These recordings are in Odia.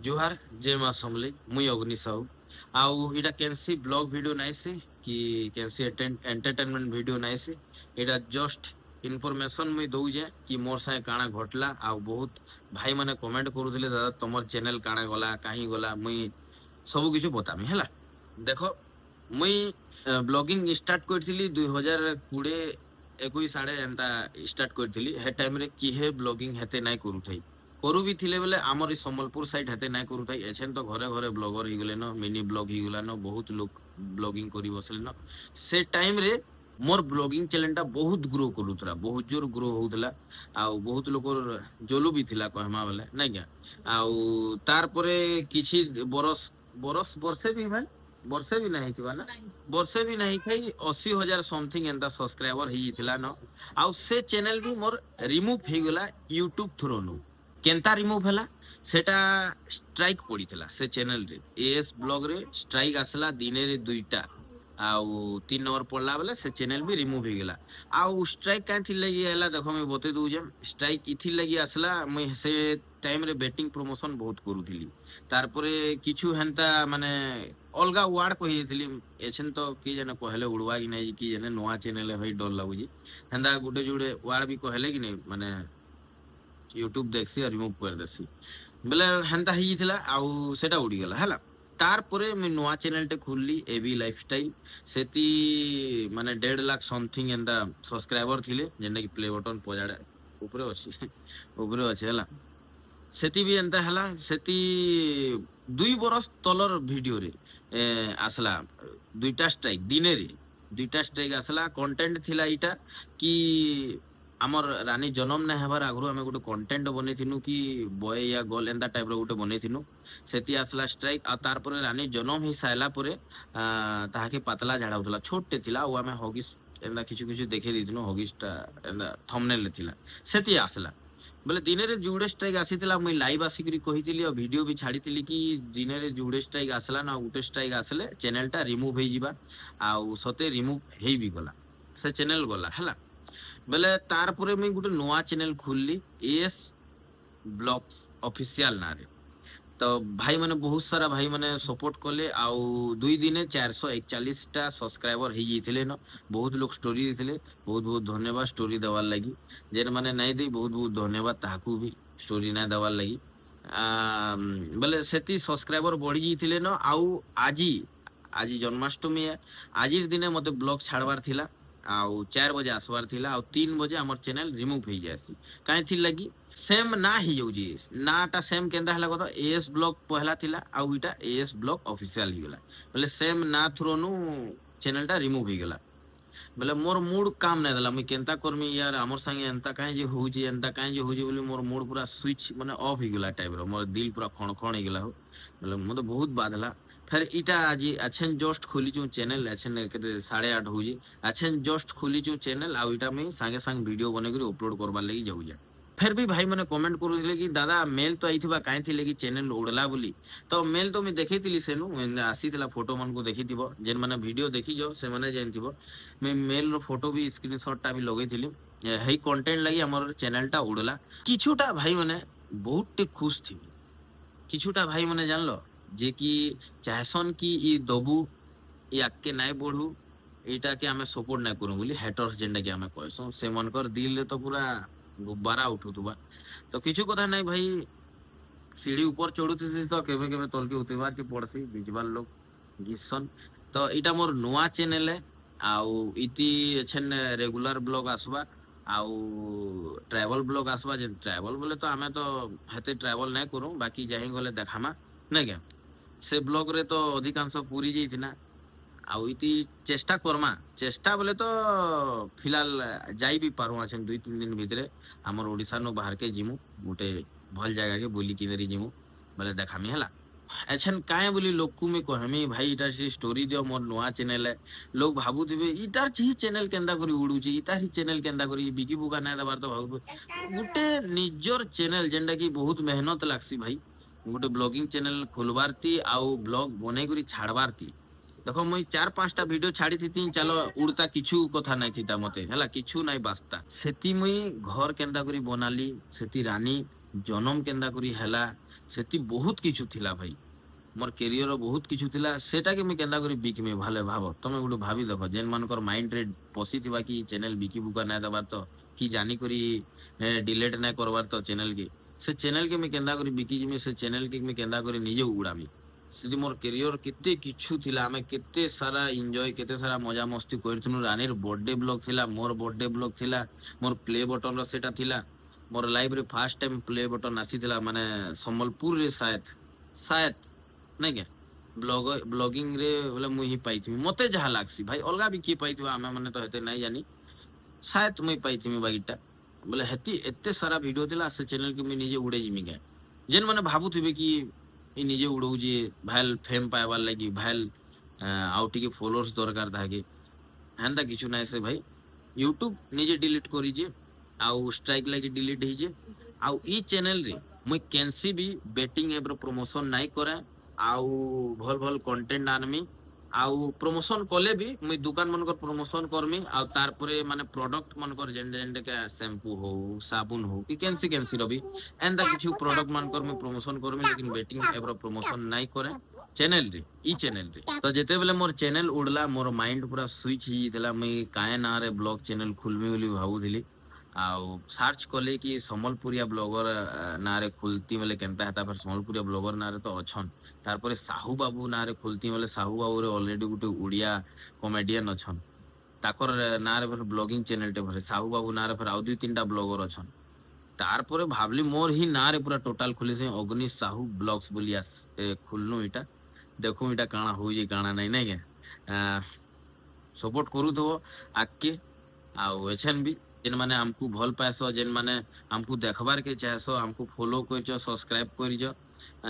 जुहार जय मां समली मुई अग्नि साहू आउ इटा कैंसी ब्लॉग वीडियो नाइ से कि कैंसी एंटरटेनमेंट वीडियो नाइ से इटा जस्ट इनफॉरमेशन मुई दउजे कि मोर साथे काଣା घटला आउ बहुत भाई माने कमेंट करूथिले दादा तमर चैनल काଣା गला काहे गला मुई सब किछु बतामी हैला देखो मुई ब्लॉगिंग स्टार्ट करथिली 2020 21 आड़े एंता स्टार्ट करथिली हे टाइम रे किहे ब्लॉगिंग हेते नाइ करूथाई करू भी थिले बेले आमर सम्बलपुर साइड हेते नाइ करूथाई एछेन तो घरे घरे ब्लॉगर ही गले न मिनी ब्लॉग ही गला न बहुत लोग ब्लॉगिंग करी बसले न से टाइम रे मोर ब्लॉगिंग चैनल टा बहुत ग्रो करूतरा बहुत जोर ग्रो होउतला आउ बहुत लोकर जोलु भी थिला कहमा बेले नै क्या आउ तार परे किछि बरस बरस वर्षे भी भाई वर्षे भी नहीं थिबा ना वर्षे भी नहीं थई 80,000 समथिंग एंता सब्सक्राइबर ही थिला न आउ से चैनल भी मोर रिमूव ही गला यूट्यूब थ्रू नु केंता रिमूव हला सेटा स्ट्राइक पड़ीला से चैनल रे एएस ब्लॉग रे स्ट्राइक आसला दिने रे दुईटा आउ 3 नंबर पड़ला बेले से चैनल भी रिमूव ही गला आउ स्ट्राइक काहे थी लगी हला देखो मैं बते दउ जे स्ट्राइक इथि लगी आसला मैं से टाइम रे बैटिंग प्रमोशन बहुत करूथिली तार परे किछु हेंता माने अलगा वार्ड कहिथिली एछन तो की जने कहले उड़वा कि नै कि जने नवा चैनल है भाई डर लागुजी हेंदा गुटे जुड़े वार्ड भी कहले कि नै माने यूट्यूब देखसी रिमूव कर देसी बेले हेंता ही थिला आउ सेटा उड़ी गेला हला तार परे मैं नवा चैनल टे खुलली एबी लाइफस्टाइल सेती माने 1.5 लाख समथिंग एंदा सब्सक्राइबर थिले जेंडा कि प्ले बटन पजाडे ऊपर अछि ऊपर अछि हला सेती भी एंता हला सेती 2 बरस तलर वीडियो रे आसला दुईटा स्ट्राइक दिने रे दुईटा स्ट्राइक आसला कंटेंट थिला इटा कि आमर रानी जन्म ना हेबार आगु आमे गोटे कंटेंट बनेथिनु कि बॉय या गर्ल एंता टाइप रो गोटे बनेथिनु सेती आसला स्ट्राइक आ तार परे रानी जन्म ही साइला परे ताहाके पतला झाड़ा होतला छोटे थिला ओ आमे हॉगिस एंदा किछु किछु देखे दिथिनु हॉगिसटा एंदा थंबनेल थिला सेती आसला बोले दिन रे जुड़े स्ट्राइक आसीथिला मुई लाइव आसिकरी कहिथिली और वीडियो भी छाड़ीथिली कि दिन रे जुड़े स्ट्राइक आसला ना गुटे स्ट्राइक आसले चैनल टा रिमूव हे जिबा आ सते रिमूव हे भी गला से चैनल गला हला बेले तार परे मैं गुटे नवा चैनल खुलली एएस ब्लॉग ऑफिशियल ना रे तो भाई माने बहुत सारा भाई माने सपोर्ट कले आउ 2 दिने 441 टा सब्सक्राइबर ही जिथिले न बहुत लोग स्टोरी दिथिले बहुत बहुत धन्यवाद स्टोरी देवार लगी जेन माने नहीं दे बहुत बहुत धन्यवाद ताकू भी स्टोरी ना देवार लगी बोले सेती सब्सक्राइबर बढ़ी जिथिले न आउ आजी आज जन्माष्टमी है आज दिने मते ब्लॉग छाड़वार थिला आउ 4 बजे आसवार थिला आउ 3 बजे हमर चैनल रिमूव हो जासी काहे थी लगी सेम ना ही जाउजी नाटा सेम केंदा हला कत एएस ब्लॉग पहला थिला आउ इटा एएस ब्लॉग ऑफिशियल ही गला बोले सेम ना थ्रोनु चैनल टा रिमूव हो गला बोले मोर मूड काम नै दला मैं केंता करमी यार हमर संगे एंता काहे जे होउजी एंता काहे जे होउजी बोली मोर मूड पूरा स्विच माने ऑफ हो गला टाइप रो मोर दिल पूरा खण खण हो गला हो बोले मते बहुत बाधला फिर इटा आज अच्छन जस्ट खोली चु चैनल अच्छन के 8:30 होजी अच्छन जस्ट खोली चु चैनल आ इटा में संगे संग वीडियो बने कर अपलोड करबा लगी जाऊ जा फिर भी भाई मैंने कमेंट करूले कि दादा मेल तो आइथिबा काहे थी लगी चैनल उड़ला बोली तो मेल तो मैं देखैतिली सेनु आसीथिला फोटो मन को देखिथिबो जेन माने वीडियो देखि जो से माने जानथिबो मैं मेल रो फोटो भी स्क्रीनशॉट टा भी लगैथिली हेई कंटेंट लगी हमर चैनल टा उड़ला किछुटा भाई माने बहुत खुश थी किछुटा भाई माने जानलो जे कि चाहसन कि ई दबु ई आके नाय बढ़ू एटा के हमें सपोर्ट ना करू बोली हेटर्स जेंडा के हमें कहसो से मनकर दिल तो पूरा गुब्बारा उठुतुबा तो किछु कथा नहीं भाई सीढ़ी ऊपर चढ़ुती तो केबे केबे तलके उतरबार के पड़सी बिजबार लोग गिसन तो इटा मोर नुआ चैनल है आउ इति एछन रेगुलर ब्लॉग आसबा आउ ट्रैवल ब्लॉग आसबा जे ट्रैवल बोले तो हमें तो हेते ट्रैवल नहीं करू बाकी जाहि गले देखामा नहीं क्या से ब्लॉग रे तो अधिकांश पूरी जाइथि ना आउ इति चेष्टा करमा चेष्टा बोले तो फिलहाल जाई भी पारू अछन 2-3 दिन भितरे हमर ओडिसा नो बाहर के जिमु गोटे भल जगह के बोली किनरी जिमु बोले देखामी हला एछन काहे बोली लोग को में कहमी भाई इटा से स्टोरी दियो मोर नवा चैनल है लोग भाबुथिबे इटार छी चैनल केंदा करी उडुची इतार ही चैनल केंदा करी बिकी बुका ना दबार तो भाबु गोटे निजर चैनल जेंडा की बहुत मेहनत लागसी भाई गोटे ब्लॉगिंग चैनल खोलबार ती आउ ब्लॉग बने करी छाड़बार ती देखो मुई 4-5टा वीडियो छाड़ी थी चलो उड़ता किछु कथा नहीं थी मते हला किछु नहीं बास्ता सेती मुई घर केंदा करी बनाली सेती रानी जन्म केंदा करी हला ସେଠି ବହୁତ କିଛି ଥିଲା ଭାଇ, ମୋର କ୍ୟାରିୟର ବହୁତ କିଛି ଥିଲା, ସେଟାକେ ମୁଇଁ କେନ୍ତା କରି ବିକିମି ଭାଲେ ଭାବ, ତମେ ଗୋଟେ ଭାବି ଦେଖ, ଯେନ୍ ମାନଙ୍କର ମାଇଣ୍ଡରେ ପଶିଥିବା କି ଚ୍ୟାନେଲ ବିକି ବୁକା ନାଇଁ ଦେବାର ତ, କି ଜାନିକରି ଡିଲେଟ ନାଇଁ କରବାର ତ ଚ୍ୟାନେଲ କେ, ସେ ଚ୍ୟାନେଲ କେ ମୁଇଁ କେନ୍ତା କରି ବିକି ଯିମି, ସେ ଚ୍ୟାନେଲ କେ ମୁଇଁ କେନ୍ତା କରି ନିଜେ ଉଡାମି। ସେଠି ମୋର କ୍ୟାରିୟର କେତେ କିଛି ଥିଲା, ଆମେ କେତେ ସାରା ଏନ୍ଜୟ, କେତେ ସାରା ମଜା ମସ୍ତି କରିଥିଲୁ। ରାନୀର ବର୍ଥଡେ ବ୍ଲଗ ଥିଲା, ମୋର ବର୍ଥଡେ ବ୍ଲଗ ଥିଲା, ମୋର ପ୍ଲେ ବଟନ ର ସେଟା ଥିଲା। ମୋର ଲାଇଫ ରେ ଫାଷ୍ଟ ଟାଇମ ପ୍ଲେ ବଟନ ଆସିଥିଲା, ମାନେ ସମ୍ବଲପୁରରେ ସାୟଦ ସାୟଦ ନାଇଁ କେଁ ବ୍ଲଗିଂ ରେ ବୋଲେ ମୁଇଁ ହିଁ ପାଇଥିବି, ମତେ ଯାହା ଲାଗ୍ସି ଭାଇ, ଅଲଗା ବି କିଏ ପାଇଥିବ ଆମେ ମାନେ ତ ହେତେ ନାଇଁ ଜାନି, ସାୟଦ ମୁଇଁ ପାଇଥିମି ବାଗିଟା। ବୋଲେ ହେତି ଏତେ ସାରା ଭିଡିଓ ଥିଲା, ସେ ଚ୍ୟାନେଲ କେ ମୁଇଁ ନିଜେ ଉଡେଇ ଯିମି କେଁ। ଯେନ୍ ମାନେ ଭାବୁଥିବେ କି ଇ ନିଜେ ଉଡଉଛି ଭାଇଲ ଫେମ୍ ପାଇବାର ଲାଗି, ଭାଇଲ ଆଉ ଟିକେ ଫଲୋର୍ସ ଦରକାର ତାହାକେ, ହେନ୍ତା କିଛି ନାଇଁ ସେ ଭାଇ। ୟୁଟ୍ୟୁବ ନିଜେ ଡିଲିଟ କରିଛେ, ଆଉ ଷ୍ଟ୍ରାଇକ୍ ଲାଗି ଡିଲିଟ ହେଇଛେ। ଆଉ ଇ ଚ୍ୟାନେଲ ରେ ମୁଇଁ କେନ୍ସି ବି ବେଟିଂ ଏପ ର ପ୍ରମୋସନ ନାଇଁ કરે, ଆଉ ଭଲ ଭଲ କଣ୍ଟେଣ୍ଟ ଆନମି, ଆଉ ପ୍ରମୋସନ କଲେ ବି ମୁଇଁ ଦୁକାନ ମାନଙ୍କର ପ୍ରମୋସନ କରମି, ଆଉ ତାରପରେ ମାନେ ପ୍ରଡକ୍ଟ ମାନଙ୍କର ଯେନ୍ ଯେନ୍ଟା ଶ୍ୟାମ୍ପୁ ହଉ, ସାବୁନ ହଉ, କି କେନ୍ସି କେନ୍ସି ର ବି ଏନ୍ତା କିଛି ପ୍ରଡକ୍ଟ ମାନଙ୍କର ମୁଇଁ ପ୍ରମୋସନ କରମି, ଲେକିନ ବେଟିଂ ଏପ ର ପ୍ରମୋସନ ନାଇଁ કરે ଚ୍ୟାନେଲ ରେ, ଇ ଚ୍ୟାନେଲ ରେ। ତ ଯେତେବେଲେ ମୋର ଚ୍ୟାନେଲ ଉଡଲା, ମୋର ମାଇଣ୍ଡ ପୁରା ସୁଇଚ ହେଇଯାଇଥିଲା, ମୁଇଁ କାଏ ନାଁ ରେ ବ୍ଲଗ ଚ୍ୟାନେଲ ଖୁଲମି ବୋଲି ଭାବୁଥିଲି। ଆଉ ସାର୍ଚ୍ଚ କଲେ କି ସମ୍ବଲପୁରିଆ ବ୍ଲଗର ନାଁରେ ଖୁଲତି ବୋଲେ କେନ୍ତା ହେତା, ଫେର ସମ୍ବଲପୁରିଆ ବ୍ଲଗର ନାଁରେ ତ ଅଛନ୍। ତାରପରେ ସାହୁ ବାବୁ ନାଁରେ ଖୋଲତି ବୋଲେ ସାହୁ ବାବୁରେ ଅଲରେଡି ଗୋଟେ ଓଡିଆ କମେଡିଆନ ଅଛନ୍, ତାଙ୍କର ନାଁରେ ଫେର ବ୍ଲଗିଂ ଚ୍ୟାନେଲ ଟେ ଫେର ସାହୁ ବାବୁ ନାଁରେ ଫେର ଆଉ ଦୁଇ ତିନିଟା ବ୍ଲଗର ଅଛନ୍। ତାରପରେ ଭାବଲି ମୋର ହିଁ ନାଁରେ ପୁରା ଟୋଟାଲ ଖୋଲି ସେ ଅଗ୍ନି ସାହୁ ବ୍ଲଗସ ବୋଲି ଖୁଲନୁ ଏଇଟା, ଦେଖୁ ଏଇଟା କାଣା ହଉଛି କାଣା ନାଇଁ, ନାଇଁ କେଁ। ସପୋର୍ଟ କରୁଥିବ ଆଗକେ, ଆଉ ଏଛେନ୍ ବି ଯେନ୍ ମାନେ ଆମକୁ ଭଲ ପାଏସ, ଯେନ୍ ମାନେ ଆମକୁ ଦେଖବାର କେ ଚାହସ, ଆମକୁ ଫଲୋ କରିଛ, ସବସ୍କ୍ରାଇବ କରିଛ,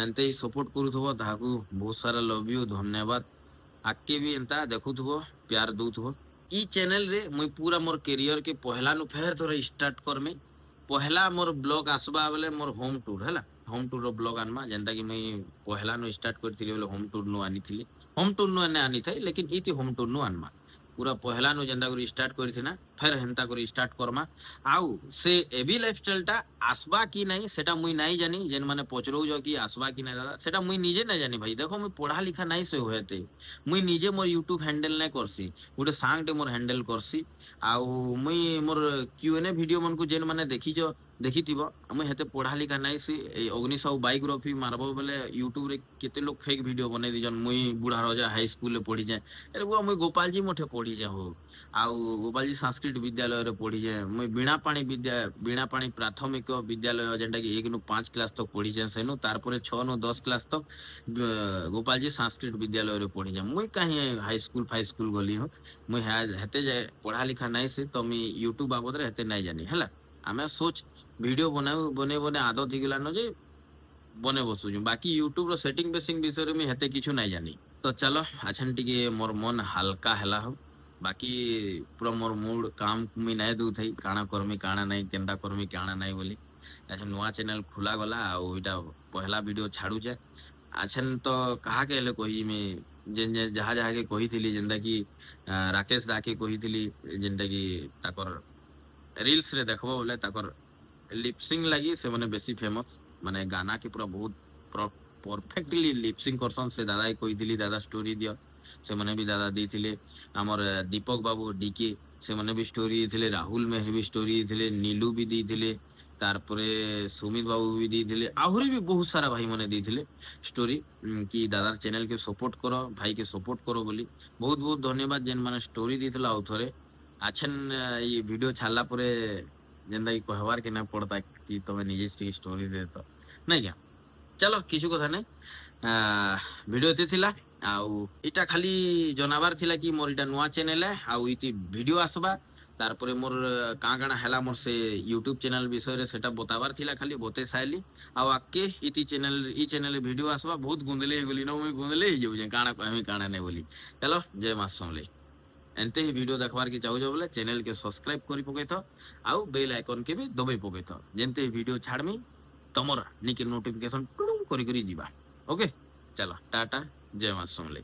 ଏନ୍ତେ ହି ସପୋର୍ଟ କରୁଥିବ, ତାହାକୁ ବହୁତ ସାରା ଲଭ୍ ୟୁ, ଧନ୍ୟବାଦ। ଆଗକେ ବି ଏନ୍ତା ଦେଖୁଥିବ, ପ୍ୟାର ଦଉଥିବ। ଇ ଚ୍ୟାନେଲ ରେ ମୁଇଁ ପୁରା ମୋର କ୍ୟାରିୟର କେ ପହଲା ନୁ ଫେର ଥରେ ଷ୍ଟାର୍ଟ କରମି। ପହଲା ମୋର ବ୍ଲଗ ଆସବା ବେଲେ ମୋର ହୋମ ଟୁର ହେଲା, ହୋମ ଟୁର ର ବ୍ଲଗ ଆନମା, ଯେନ୍ତା କି ମୁଇଁ ପହଲା ନୁ ଷ୍ଟାର୍ଟ କରିଥିଲି ବୋଲେ ହୋମ ଟୁର ନୁ ଆନିଥିଲି, ହୋମ ଟୁର ନୁ ଏନେ ଆନିଥାଏ, ଲେକିନ ଇତି ହୋମ ଟୁର ନୁ ଆନମା। ପୁରା ପହଲା ନୁ ଯେନ୍ତା କରି ଷ୍ଟାର୍ଟ କରିଥିନା, ଫେର ହେନ୍ତା କରି ଷ୍ଟାର୍ଟ କରମା। ଆଉ ସେ এবି ଲାଇଫଷ୍ଟାଇଲ ଟା ଆସବା କି ନାଇଁ ସେଟା ମୁଇଁ ନାଇଁ ଜାନି, ଯେନ୍ ମାନେ ପଚରଉଛ କି ଆସବା କି ନାଇଁ ଦାଦା, ସେଟା ମୁଇଁ ନିଜେ ନାଇଁ ଜାନି ଭାଇ। ଦେଖ ମୁଇଁ ପଢା লিখা ନାଇଁ ସେ ହୁଏତେ, ମୁଇଁ ନିଜେ ମୋର ୟୁଟ୍ୟୁବ ହ୍ୟାଣ୍ଡେଲ ନାଇଁ କରସି, ଗୋଟେ ସାଙ୍ଗଟେ ମୋର ହ୍ୟାଣ୍ଡେଲ କରସି। ଆଉ ମୁଇଁ ମୋର Q&A ଭିଡିଓ ମାନଙ୍କୁ ଯେନ୍ ମାନେ ଦେଖିଥିବ, ମୁଇଁ ହେତେ ପଢା লিখା ନାଇଁ ସି। ଏଇ ଅଗ୍ନି ସାହୁ ବାୟୋଗ୍ରାଫି ମାରବ ବେଲେ ୟୁଟ୍ୟୁବ ରେ କେତେ ଲୋକ ଫେକ ଭିଡିଓ ବନେଇ ଦେଇଛନ୍, ମୁଇଁ ବୁଢା ରଜା ହାଇ ସ୍କୁଲ ରେ ପଢିଛେ, ଆରେ ବୁଆ ମୁଇଁ ଗୋପାଳଜୀ ମଠେ ପଢିଛେ ହୋ, ଆଉ ଗୋପାଳଜୀ ସଂସ୍କୃତ ବିଦ୍ୟାଳୟରେ ପଢିଛେ, ମୁଇଁ ବୀଣାପାଣି ପ୍ରାଥମିକ ବିଦ୍ୟାଳୟ ଯେନ୍ଟା କି 1 ରୁ 5 କ୍ଲାସ ତକ ପଢିଛେ ସେନୁ, ତାରପରେ 6 ରୁ 10 କ୍ଲାସ ତକ ଗୋପାଳଜୀ ସଂସ୍କୃତ ବିଦ୍ୟାଳୟରେ ପଢିଛେ। ମୁଇଁ କାହିଁ ହାଇସ୍କୁଲ ଫାଇସ୍କୁଲ ଗଲି ହୋ, ମୁଇଁ ହେତେ ପଢା লিখା ନାଇଁ ସେ, ତ ମୁଇଁ ୟୁଟ୍ୟୁବ ବାବଦରେ ହେତେ ନାଇଁ ଜାନି ହେଲା। ଆମେ সোচ ভিডিও ବନେଇ ଆଦତ ହେଇଗଲାନ ଯେ ବନେଇ ବସୁଛୁ, ବାକି ୟୁଟ୍ୟୁବ ର ସେଟିଂ ବେସିଂ ବିଷୟରେ ମୁଇଁ ହେତେ କିଛି ନାଇଁ ଜାନି। ତ ଚାଲ ଆଛନ୍ ଟିକେ ମୋର ମନ ହାଲକା ହେଲା ହୋ, ବାକି ପୁରା ମୋର ମୁଡ କାମ ମୁଇଁ ନାଇଁ ଦଉଥାଇ, କାଣା କରମି କାଣା ନାଇଁ, କେନ୍ତା କରମି କାଣା ନାଇଁ ବୋଲି। ଆଛା ନୂଆ ଚ୍ୟାନେଲ ଖୋଲା ଗଲା, ଆଉ ଏଇଟା ପହଲା ଭିଡିଓ ଛାଡୁଛେ। ଆଛନ୍ ତ କାହାକେ ହେଲେ କହିମି, ଯାହା ଯାହାକେ କହିଥିଲି, ଯେନ୍ତା କି ରାକେଶ ଦାକେ କହିଥିଲି, ଯେନ୍ଟା କି ତାକର ରିଲ୍ସ ରେ ଦେଖବ ବୋଲେ ତାକର ଲିପସିଂ ଲାଗି ସେମାନେ ବେଶୀ ଫେମସ, ମାନେ ଗାନା କି ପୁରା ବହୁତ ପରଫେକ୍ଟଲି ଲିପସିଂ କରସନ୍। ସେ ଦାଦା କହିଥିଲି ଦାଦା ଷ୍ଟୋରି ଦିଅ, ସେମାନେ ବି ଦାଦା ଦେଇଥିଲେ। ଆମର ଦୀପକ ବାବୁ ଡିକେ ସେମାନେ ବି ଷ୍ଟୋରି ଦେଇଥିଲେ, ରାହୁଲ ମେହର ବି ଷ୍ଟୋରି ଦେଇଥିଲେ, ନୀଲୁ ବି ଦେଇଥିଲେ, ତାରପରେ ସୁମିତ ବାବୁ ବି ଦେଇଥିଲେ, ଆହୁରି ବି ବହୁତ ସାରା ଭାଇ ମାନେ ଦେଇଥିଲେ ଷ୍ଟୋରି, କି ଦାଦାର ଚ୍ୟାନେଲ କେ ସପୋର୍ଟ କର, ଭାଇ କେ ସପୋର୍ଟ କର ବୋଲି। ବହୁତ ବହୁତ ଧନ୍ୟବାଦ ଯେନ୍ ମାନେ ଷ୍ଟୋରି ଦେଇଥିଲା। ଆଉ ଥରେ ଆଛନ୍ ଏଇ ଭିଡିଓ ଛାଡିଲା ପରେ ଯେନ୍ତା କି କହିବାର କି ନା ପଡତା କି ତମେ ନିଜେ ଟିକେ ଷ୍ଟୋରି ଦେ ତ ନାଇଁ क्या। ଚାଲ କିଛି କଥା ନାଇଁ, ଭିଡିଓ ଏତେ ଥିଲା। ଆଉ ଏଇଟା ଖାଲି ଜନାବାର ଥିଲା କି ମୋର ଏଇଟା ନୂଆ ଚ୍ୟାନେଲ, ଆଉ ଏଇଠି ଭିଡିଓ ଆସବା, ତାରପରେ ମୋର କାଣା କାଣା ହେଲା ମୋର ସେ ୟୁଟ୍ୟୁବ ଚ୍ୟାନେଲ ବିଷୟରେ ସେଟା ବତାବାର ଥିଲା, ଖାଲି ବତେଇ ସାଇଲି। ଆଉ ଆଗକେ ଇ ଚ୍ୟାନେଲ ଭିଡିଓ ଆସବା, ବହୁତ ଗୁନ୍ଦଲେ ହେଇଗଲି ନା, ମୁଇଁ ଗୁନ୍ଦଲେ ହେଇଯାଉଛେ କାଣା କହିମି କାଣା ନାଇଁ ବୋଲି। ଚାଲ ଜୟ ମା ସମଲେଇ। ଏନ୍ତେ ହିଁ ଭିଡିଓ ଦେଖବାର କି ଚାହୁଛ ବୋଲେ ଚ୍ୟାନେଲ କେ ସବସ୍କ୍ରାଇବ କରି ପକେଇଥ, ଆଉ ବେଲ ଆଇକନ କେ ବି ଦବେଇ ପକେଇଥ, ଯେନ୍ତେ ଭିଡିଓ ଛାଡମି ତମର ନିକେ ନୋଟିଫିକେସନ ଟୁଡୁମ କରି ଯିବା। ଓକେ ଚାଲ ଟାଟା, ଜୟ ମା ସମଲେଇ।